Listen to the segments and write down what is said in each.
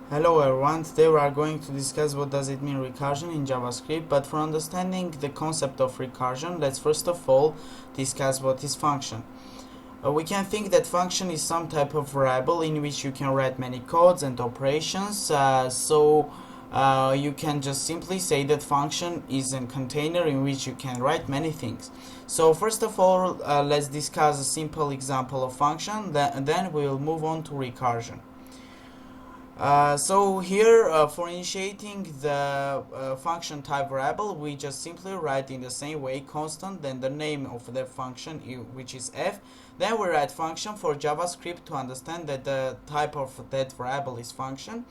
Hello everyone, today we are going to discuss what does it mean recursion in JavaScript, but for understanding the concept of recursion, let's first of all discuss what is function. We can think that function is some type of variable in which you can write many codes and operations, you can just simply say that function is a container in which you can write many things. So first of all, let's discuss a simple example of function, then we will move on to recursion. So here, for initiating the function type variable, we just simply write in the same way constant, then the name of the function, which is f. Then we write function for JavaScript to understand that the type of that variable is function.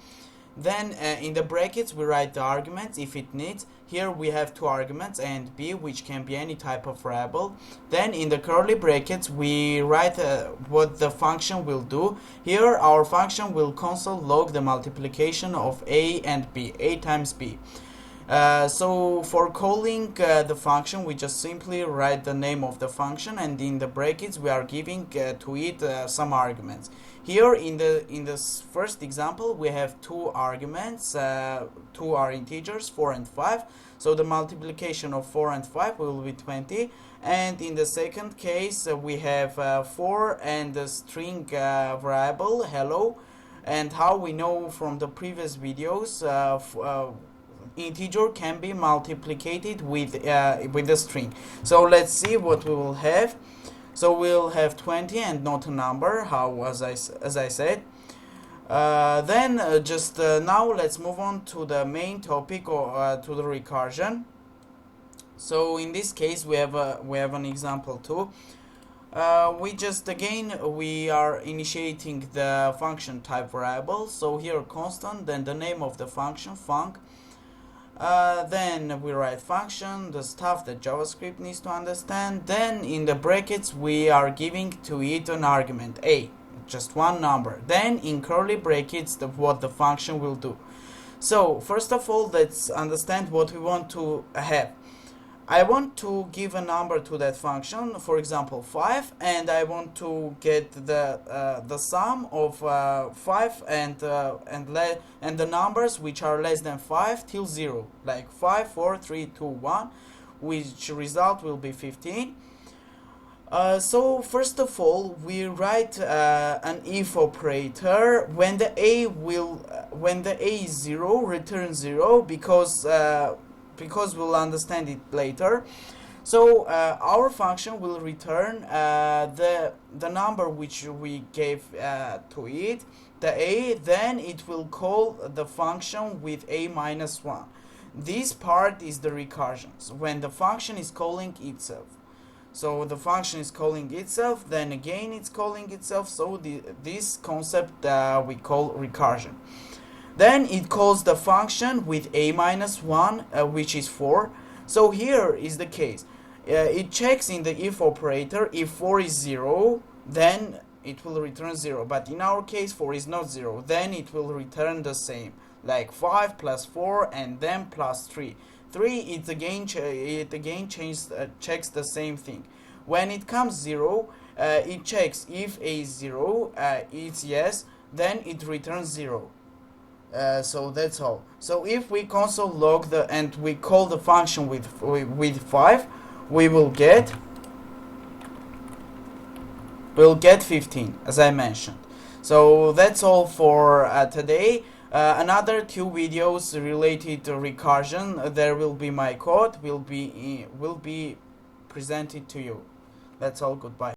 Then in the brackets we write the arguments if it needs. Here we have two arguments, A and B, which can be any type of variable. Then in the curly brackets we write what the function will do. Here our function will console log the multiplication of A and B, A times B. So for calling the function, we just simply write the name of the function, and in the brackets we are giving to it some arguments. Here in this first example we have two arguments, two are integers, 4 and 5. So the multiplication of 4 and 5 will be 20, and in the second case we have 4 and the string variable hello. And how we know from the previous videos, integer can be multiplied with the string. So let's see what we will have. So we'll have 20 and not a number, as I said. Now let's move on to the main topic, or to the recursion. So in this case we have an example too. We are initiating the function type variable. So here constant, then the name of the function func. Then we write function, the stuff that JavaScript needs to understand. Then in the brackets we are giving to it an argument a, just one number. Then in curly brackets what the function will do. So first of all, let's understand what we want to have. I want to give a number to that function, for example 5, and I want to get the sum of 5 and the numbers which are less than 5 till 0, like 5, 4, 3, 2, 1, which result will be 15. So first of all we write an if operator. When the a is 0, return 0, because we'll understand it later. So our function will return the number which we gave to it, the a. Then it will call the function with a minus 1. This part is the recursions, when the function is calling itself. So the function is calling itself, then again it's calling itself. So this concept we call recursion. Then it calls the function with a minus 1, which is 4. So here is the case. It checks in the if operator. If 4 is 0, then it will return 0. But in our case 4 is not 0. Then it will return the same, like 5 plus 4 and then plus 3. 3 it again checks the same thing. When it comes 0, it checks if a is 0, it's yes, then it returns 0. So that's all. So if we console log and we call the function with 5, we'll get 15, as I mentioned. So that's all for today. Another 2 videos related to recursion. There will be my code will be presented to you. That's all. Goodbye.